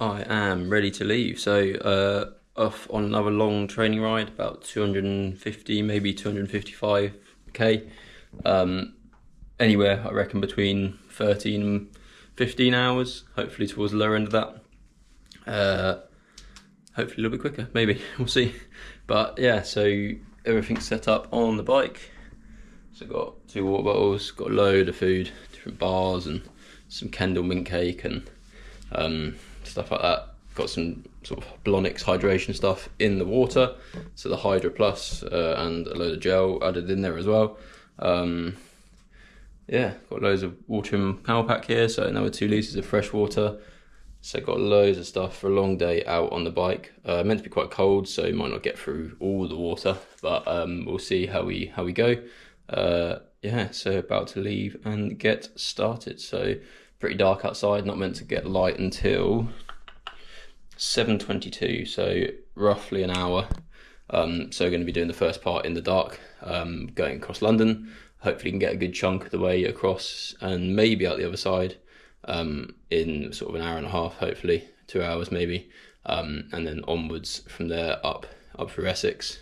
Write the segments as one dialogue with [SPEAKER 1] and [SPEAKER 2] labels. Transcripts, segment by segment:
[SPEAKER 1] I am ready to leave. So off on another long training ride, about 250, maybe 255k. Anywhere I reckon between 13 and 15 hours, hopefully towards the lower end of that. Hopefully a little bit quicker, maybe, we'll see. But yeah, so everything's set up on the bike. So got 2 water bottles, got a load of food, different bars and some Kendall mint cake and stuff like that. Got some sort of Blonix hydration stuff in the water, so the Hydra Plus and a load of gel added in there as well. Yeah, got loads of water in camel pack here, so another 2 litres of fresh water. So got loads of stuff for a long day out on the bike. Meant to be quite cold, so you might not get through all the water, but we'll see how we go. Yeah, so about to leave and get started. So pretty dark outside, not meant to get light until 7:22, so roughly an hour. So going to be doing the first part in the dark, going across London. Hopefully can get a good chunk of the way across and maybe out the other side in sort of an hour and a half, hopefully 2 hours maybe, and then onwards from there up through Essex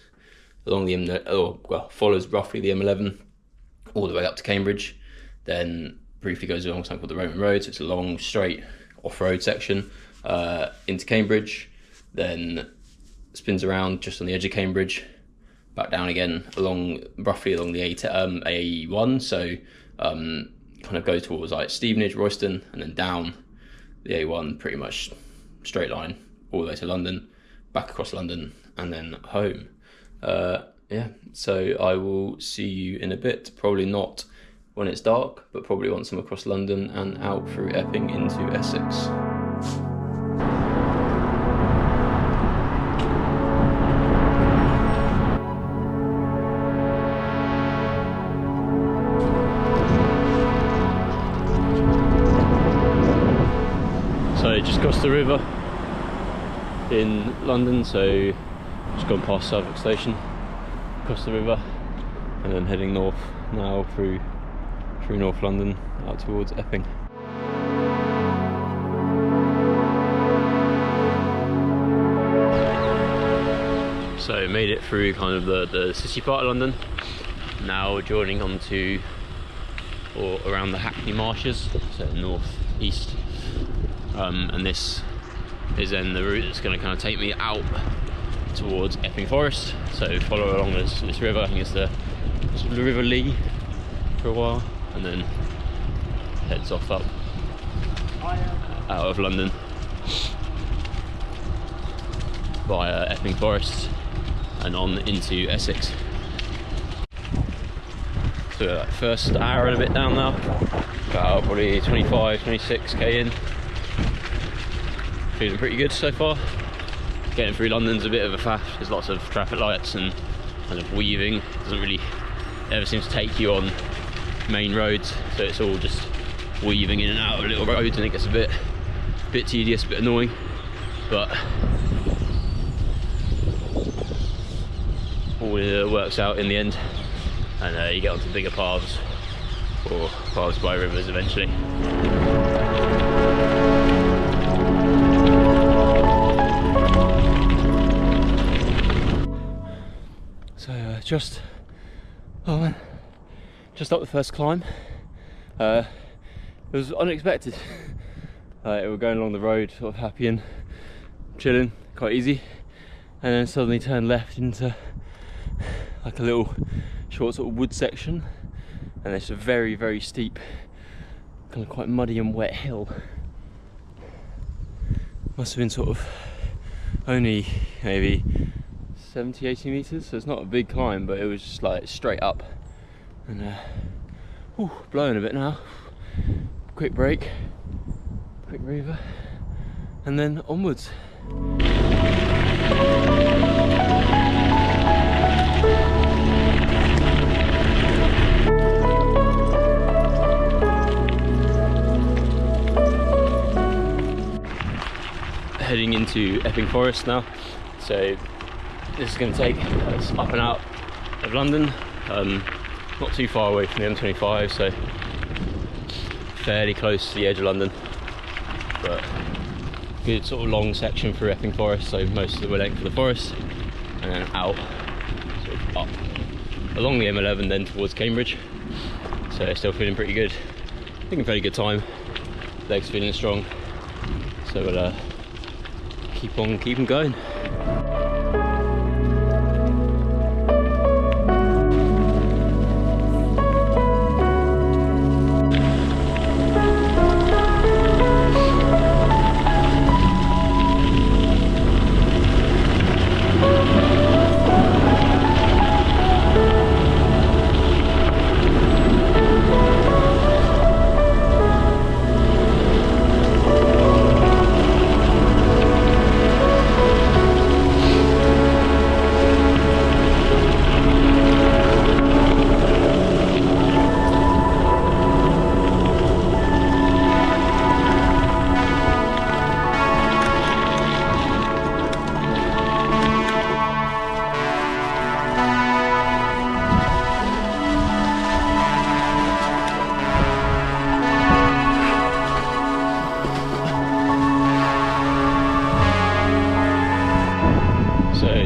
[SPEAKER 1] along the follows roughly the M11 all the way up to Cambridge, then briefly goes along something called the Roman Road, so it's a long straight off-road section into Cambridge, then spins around just on the edge of Cambridge, back down again roughly along the A1, so kind of go towards like Stevenage, Royston, and then down the A1 pretty much straight line all the way to London, back across London, and then home. Yeah, so I will see you in a bit, probably not when it's dark, but probably once I'm across London and out through Epping into Essex. So just crossed the river in London, so just gone past Southwark Station, across the river, and then heading north now through North London out towards Epping. So made it through kind of the city part of London. Now joining on to or around the Hackney Marshes, so north east. And this is then the route that's going to kind of take me out towards Epping Forest. So follow along this river. I think it's the River Lee for a while, and then heads off up out of London via Epping Forest and on into Essex. So first hour and a bit down now, about probably 26k in. Feeling pretty good so far. Getting through London's a bit of a faff. There's lots of traffic lights and kind of weaving. Doesn't really ever seem to take you on main roads, so it's all just weaving in and out of little roads, and it gets a bit tedious, a bit annoying, but all works out in the end, and you get onto bigger paths or paths by rivers eventually. So just up the first climb. It was unexpected. We were going along the road, sort of happy and chilling, quite easy, and then suddenly turned left into like a little short sort of wood section, and it's a very, very steep, kind of quite muddy and wet hill. Must have been sort of only maybe 70-80 meters, so it's not a big climb, but it was just like straight up, and blowing a bit now. Quick break, quick breather, and then onwards. Heading into Epping Forest now, so this is going to take us up and out of London, not too far away from the M25, so fairly close to the edge of London, but good sort of long section through Epping Forest, so most of the length of the forest, and then out, sort of up along the M11, then towards Cambridge. So still feeling pretty good. I think a very good time. Legs feeling strong. So we'll keep on going.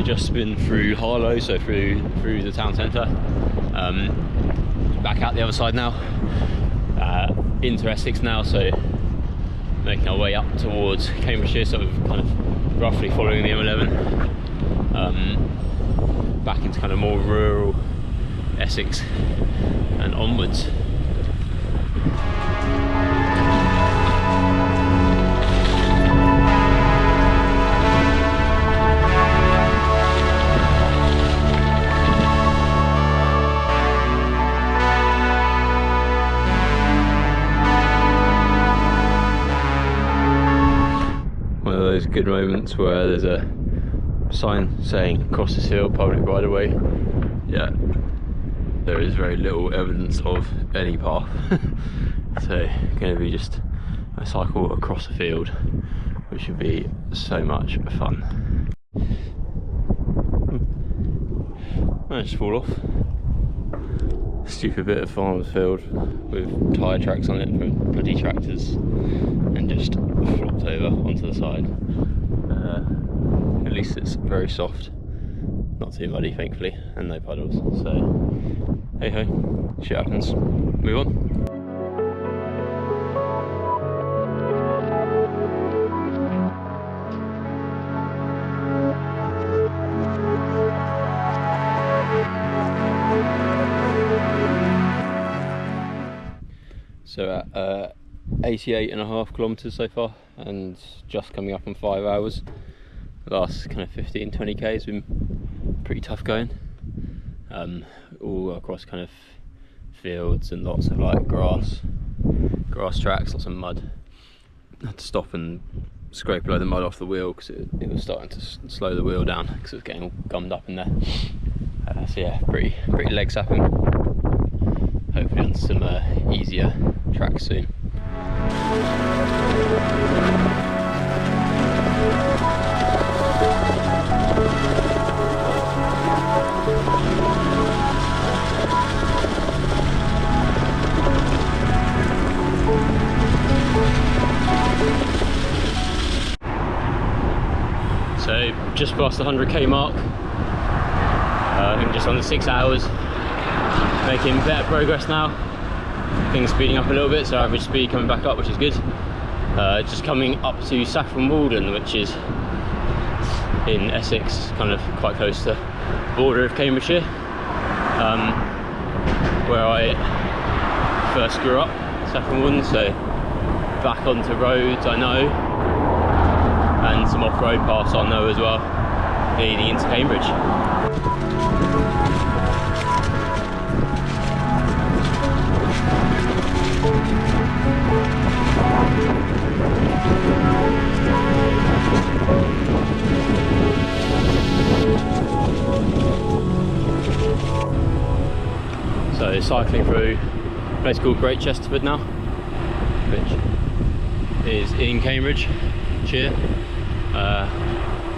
[SPEAKER 1] Just been through Harlow, so through the town centre, back out the other side now, into Essex now, so making our way up towards Cambridgeshire, sort of kind of roughly following the M11, back into kind of more rural Essex and onwards. Good moments where there's a sign saying across this field, public right of way. Yeah, there is very little evidence of any path. So going to be just a cycle across the field, which should be so much fun. Managed to fall off. Stupid bit of farmer's field with tyre tracks on it from bloody tractors, and just flopped over onto the side. At least it's very soft, not too muddy thankfully, and no puddles, so hey ho, shit happens, move on. So at 88.5 kilometres so far, and just coming up on 5 hours. The last kind of 15-20k has been pretty tough going, all across kind of fields and lots of like grass tracks, lots of mud. I had to stop and scrape a load of mud off the wheel because it was starting to slow the wheel down because it was getting all gummed up in there. So yeah, pretty leg sapping. Hopefully on some easier tracks soon. So just past the 100k mark, I think just under 6 hours, making better progress now. Things speeding up a little bit, so average speed coming back up, which is good. Just coming up to Saffron Walden, which is in Essex, kind of quite close to the border of Cambridgeshire, where I first grew up, Saffron Walden, so back onto roads I know, and some off-road paths I know as well, leading into Cambridge. So cycling through a place called Great Chesterford now, which is in Cambridgeshire.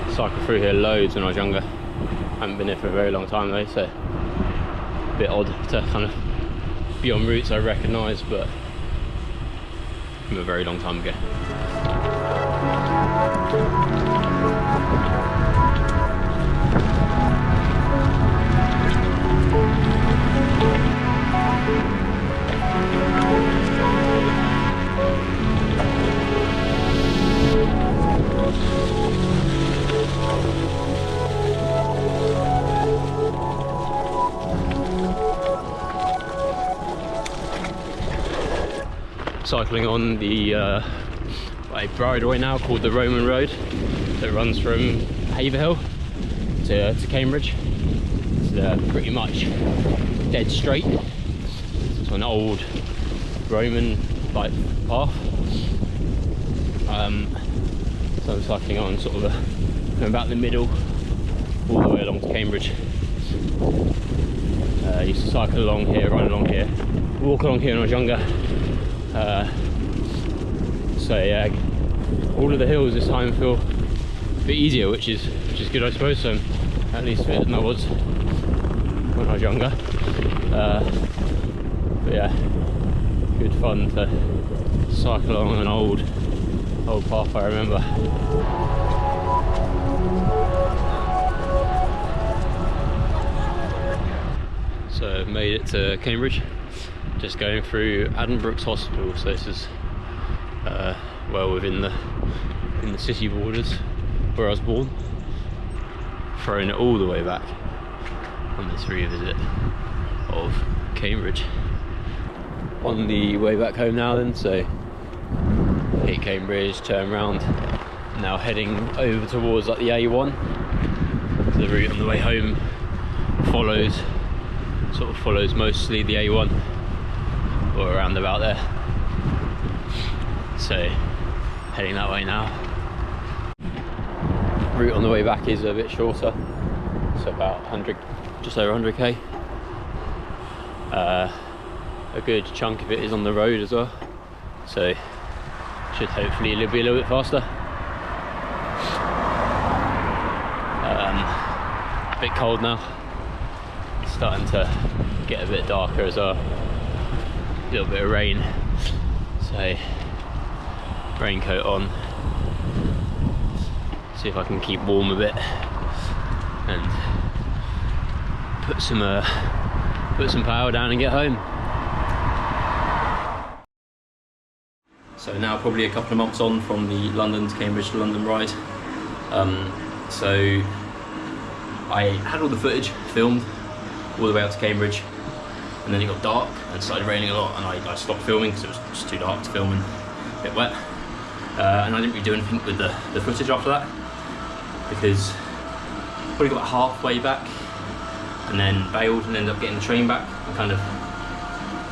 [SPEAKER 1] Cycled through here loads when I was younger. Haven't been here for a very long time though, so a bit odd to kind of be on routes I recognise, but from a very long time ago. Cycling on the a bridleway now called the Roman Road that runs from Haverhill to Cambridge. It's pretty much dead straight. It's an old Roman like path. So I'm cycling on sort of from about the middle all the way along to Cambridge. I used to cycle along here, run along here, walk along here when I was younger. So yeah, all of the hills this time feel a bit easier, which is good, I suppose. So I'm at least fitter than I was when I was younger. But yeah, good fun to cycle along an old path I remember. So I've made it to Cambridge. Just going through Addenbrooke's Hospital, so this is well within the city borders where I was born. Throwing it all the way back on this revisit of Cambridge. On the way back home now then, so hit Cambridge, turn around, now heading over towards like the A1. So the route on the way home follows mostly the A1 or around about there. So heading that way now. Route on the way back is a bit shorter, so about 100, just over 100k. A good chunk of it is on the road as well, so should hopefully be a little bit faster. A bit cold now, it's starting to get a bit darker as well. A little bit of rain, so raincoat on. See if I can keep warm a bit and put some power down and get home. So now probably a couple of months on from the London to Cambridge to London ride. So I had all the footage filmed all the way out to Cambridge, and then it got dark and started raining a lot, and I stopped filming because it was just too dark to film and a bit wet. And I didn't really do anything with the footage after that, because probably got halfway back and then bailed and ended up getting the train back. I kind of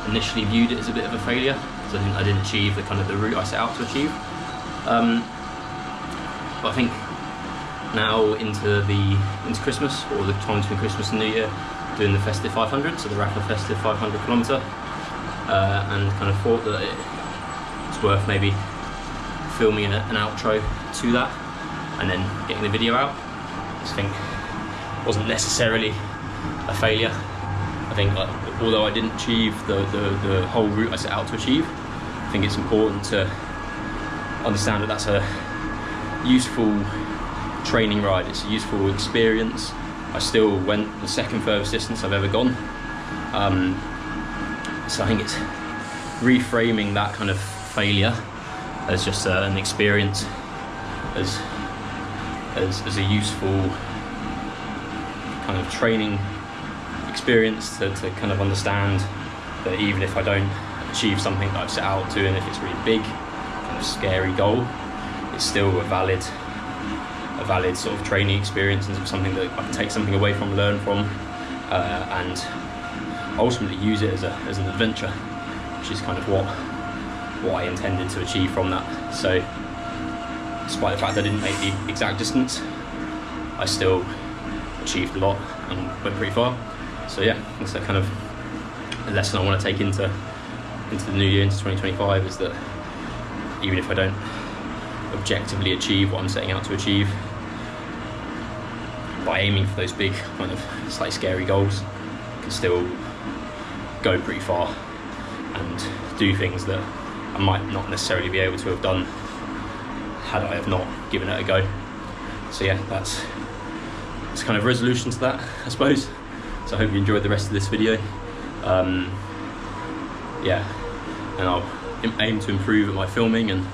[SPEAKER 1] initially viewed it as a bit of a failure because I didn't achieve the route I set out to achieve. But I think now into Christmas, or the time between Christmas and New Year, doing the Festive 500, so the Rafa Festive 500 kilometre, and kind of thought that it's worth maybe filming an outro to that and then getting the video out. I just think it wasn't necessarily a failure. I think although I didn't achieve the whole route I set out to achieve, I think it's important to understand that that's a useful training ride, it's a useful experience. I still went the second furthest distance I've ever gone. So I think it's reframing that kind of failure as just an experience, as a useful kind of training experience to kind of understand that even if I don't achieve something that I've set out to, and if it's really big, kind of scary goal, it's still a valid sort of training experience, and something that I can take something away from, learn from, and ultimately use it as an adventure, which is kind of what I intended to achieve from that. So despite the fact I didn't make the exact distance, I still achieved a lot and went pretty far. So yeah, it's a kind of a lesson I want to take into the new year, into 2025, is that even if I don't objectively achieve what I'm setting out to achieve, by aiming for those big kind of slightly scary goals, I can still go pretty far and do things that I might not necessarily be able to have done had I have not given it a go. So yeah, that's kind of a resolution to that, I suppose. So I hope you enjoyed the rest of this video. Yeah, and I'll aim to improve at my filming and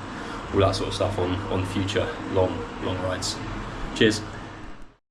[SPEAKER 1] all that sort of stuff on future long rides. Cheers.